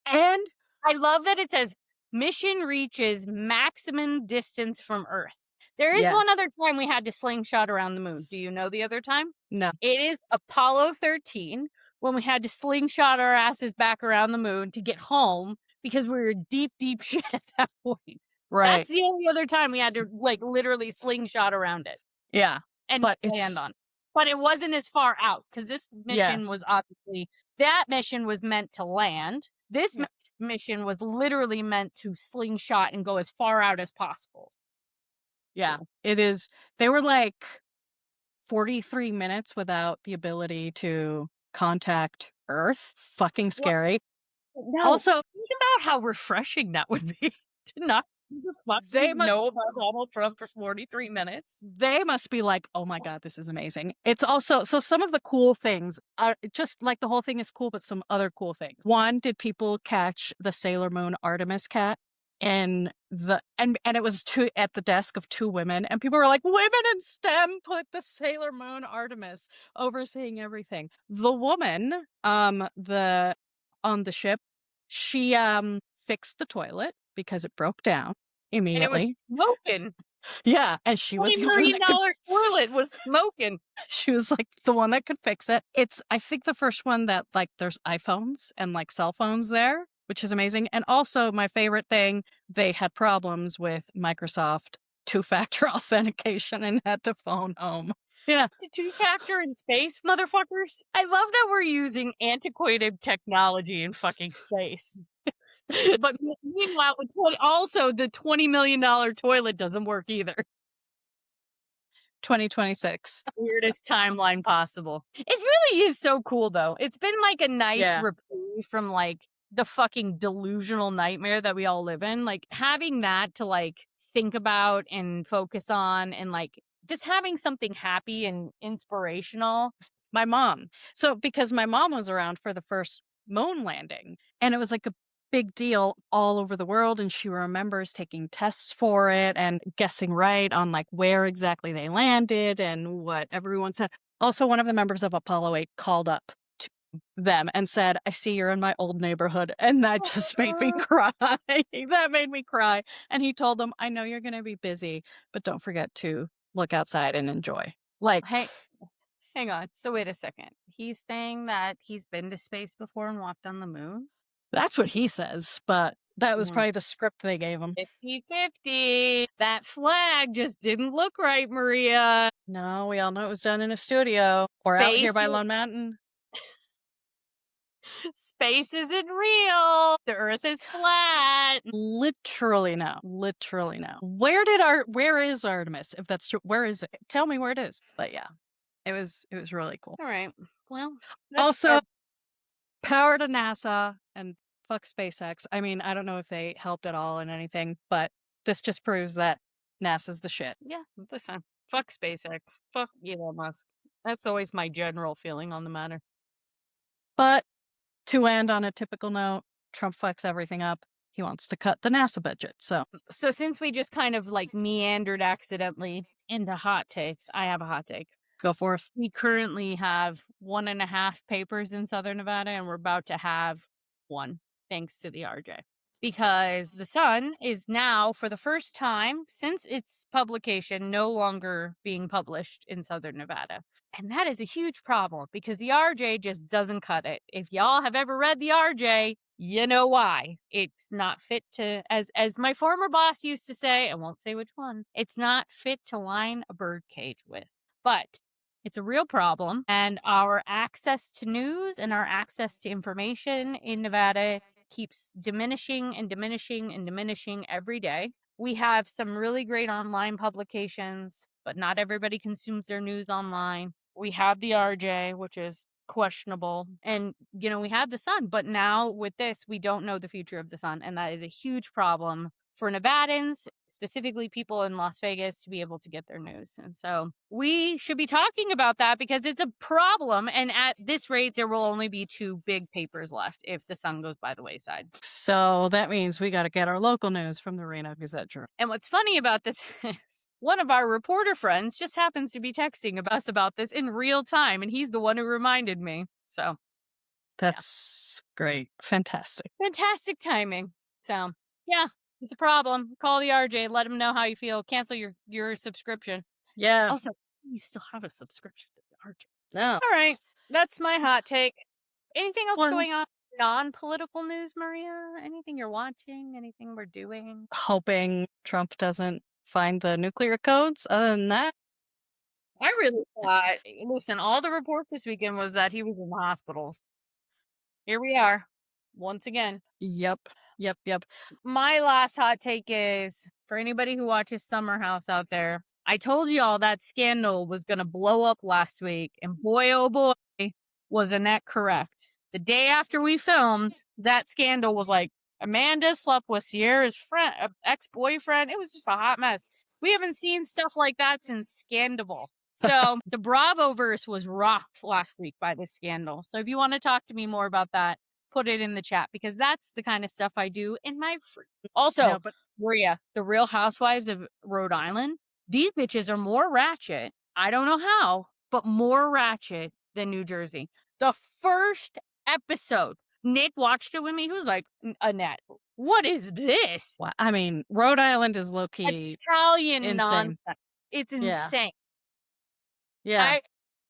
And I love that it says mission reaches maximum distance from Earth. There is yeah, one other time we had to slingshot around the moon. Do you know the other time? no. It is Apollo 13 when we had to slingshot our asses back around the moon to get home because we were deep, deep shit at that point. Right. That's the only other time we had to, like, literally slingshot around it Yeah. and But land it's on it. But it wasn't as far out because this yeah. mission was obviously that mission was meant to land. This Yeah. mission was literally meant to slingshot and go as far out as possible. Yeah. It is they were like 43 minutes without the ability to contact Earth. Fucking What? scary. No, Also, think about how refreshing that would be to not they fucking must know about Donald Trump for 43 minutes. they must be like, "Oh my god, this is amazing." It's also so some of the cool things are just like the whole thing is cool, but some other cool things. One, did people catch the Sailor Moon Artemis cat? And it was two at the desk of two women, and people were like, "Women in STEM put the Sailor Moon Artemis overseeing everything." The woman, the on the ship, she fixed the toilet because it broke down And it was immediately. smoking. Yeah, and she was $20 the one million that could toilet was smoking. she was, like, the one that could fix it. It's I think the first one that, like, there's iPhones and, like, cell phones there, which is amazing, and also my favorite thing, they had problems with Microsoft two-factor authentication and had to phone home. Yeah. The two-factor in space, motherfuckers. I love that we're using antiquated technology in fucking space. But meanwhile, also the $20 million toilet doesn't work either. 2026. Weirdest timeline possible. It really is so cool, though. It's been like a nice Yeah. reprieve from like the fucking delusional nightmare that we all live in. Like having that to like think about and focus on and like just having something happy and inspirational. My mom. So because my mom was around for the first moon landing, and it was like a big deal all over the world, and she remembers taking tests for it and guessing right on like where exactly they landed and what everyone said. Also, one of the members of Apollo 8 called up to them and said, "I see you're in my old neighborhood." And that just made me cry. That made me cry. And he told them, "I know you're going to be busy, but don't forget to look outside and enjoy." Like, Hey, hang on. So wait a second. He's saying that he's been to space before and walked on the moon? that's what he says, but that was Mm. probably the script they gave him. 50-50. That flag just didn't look right, Maria. No, we all know it was done in a studio or out here Space by Lone Mountain. space isn't real. The earth is flat. Literally no. Literally no. Where is Artemis? If that's true, where is it? Tell me where it is. But yeah, it was really cool. All right. Well, that's Also, power to NASA and fuck SpaceX. I mean, I don't know if they helped at all in anything, but this just proves that NASA's the shit. yeah, listen. Fuck SpaceX. Fuck Elon Musk. That's always my general feeling on the matter. But to end on a typical note, Trump fucks everything up. He wants to cut the NASA budget. So So since we just kind of like meandered accidentally into hot takes, I have a hot take. go forth. We currently have 1.5 papers in Southern Nevada, and we're about to have one, thanks to the RJ. Because the Sun is now, for the first time since its publication, no longer being published in Southern Nevada. And that is a huge problem because the RJ just doesn't cut it. If y'all have ever read the RJ, you know why. It's not fit to, as my former boss used to say, I won't say which one, it's not fit to line a bird cage with. But it's a real problem, and our access to news and our access to information in Nevada keeps diminishing and diminishing and diminishing every day. We have some really great online publications, but not everybody consumes their news online. We have the RJ, which is questionable, and we had the Sun, but now with this, we don't know the future of the Sun, and that is a huge problem for Nevadans, specifically people in Las Vegas, to be able to get their news. And so we should be talking about that because it's a problem. And at this rate, there will only be 2 big papers left if the Sun goes by the wayside. So that means we got to get our local news from the Reno Gazette-Journal. And what's funny about this is one of our reporter friends just happens to be texting us about this in real time, and he's the one who reminded me. So That's great. Fantastic. fantastic timing. So yeah, it's a problem. Call the RJ, let him know how you feel. Cancel your subscription. Yeah. Also, you still have a subscription to the RJ. No. All right, that's my hot take. Anything else One going on? non-political news, Maria? Anything you're watching? Anything we're doing? Hoping Trump doesn't find the nuclear codes. Other than that, I really thought, listen, all the reports this weekend was that he was in the hospitals. Here we are, once again. yep. My last hot take is for anybody who watches Summer House out there. I told y'all that scandal was going to blow up last week, and boy, oh boy, was Annette correct. The day after we filmed, that scandal was like Amanda slept with Sierra's friend, ex-boyfriend. It was just a hot mess. We haven't seen stuff like that since Scandival. So the Bravoverse was rocked last week by this scandal. So if you want to talk to me more about that, put it in the chat because that's the kind of stuff I do in my free. Also, No, but Maria, the Real Housewives of Rhode Island, these bitches are more ratchet. I don't know how, but more ratchet than New Jersey. The first episode, Nick watched it with me. He was like, Annette, what is this? wow, I mean, Rhode Island is low key Italian insane. nonsense. It's Yeah. insane. Yeah. I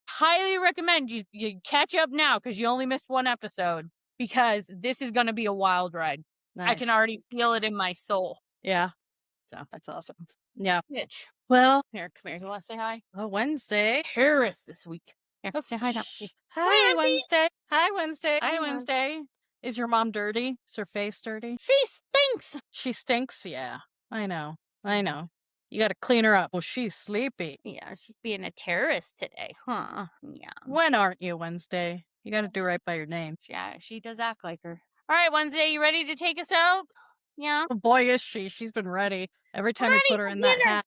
highly recommend you catch up now because you only missed one episode because this is going to be a wild ride. I can Nice. already feel it in my soul. Yeah. So That's awesome. Yeah. Mitch, Well, come here. You want to say hi? Wednesday. Paris this week. Here, Oh, say hi now. Hi, Randy! Wednesday. Hi, Wednesday. Hi, Hi, Mom. Wednesday. Is your mom dirty? Is her face dirty? She stinks. She stinks? Yeah. I know. You gotta clean her up. Well, she's sleepy. Yeah, she's being a terrorist today, huh? Yeah. When aren't you, Wednesday? You gotta do right by your name. Yeah, she does act like her. All right, Wednesday, you ready to take us out? Yeah. Oh, boy, is she. She's been ready. Every time we Ready put her for in that dinner. hat.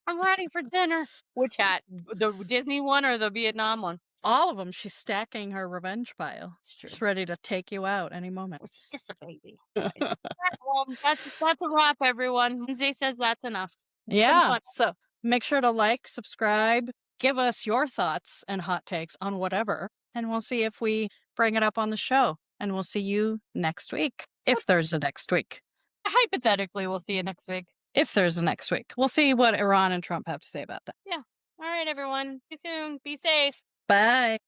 I'm ready for dinner. Which hat? The Disney one or the Vietnam one? All of them. She's stacking her revenge pile. It's true. She's ready to take you out any moment. Well, she's just a baby. Well, that's a wrap, everyone. Wednesday says that's enough. It's been Yeah. fun. So make sure to like, subscribe, give us your thoughts and hot takes on whatever, and we'll see if we bring it up on the show. And we'll see you next week. If there's a next week. Hypothetically, we'll see you next week. If there's a next week. We'll see what Iran and Trump have to say about that. Yeah. All right, everyone. See you soon. Be safe. Bye.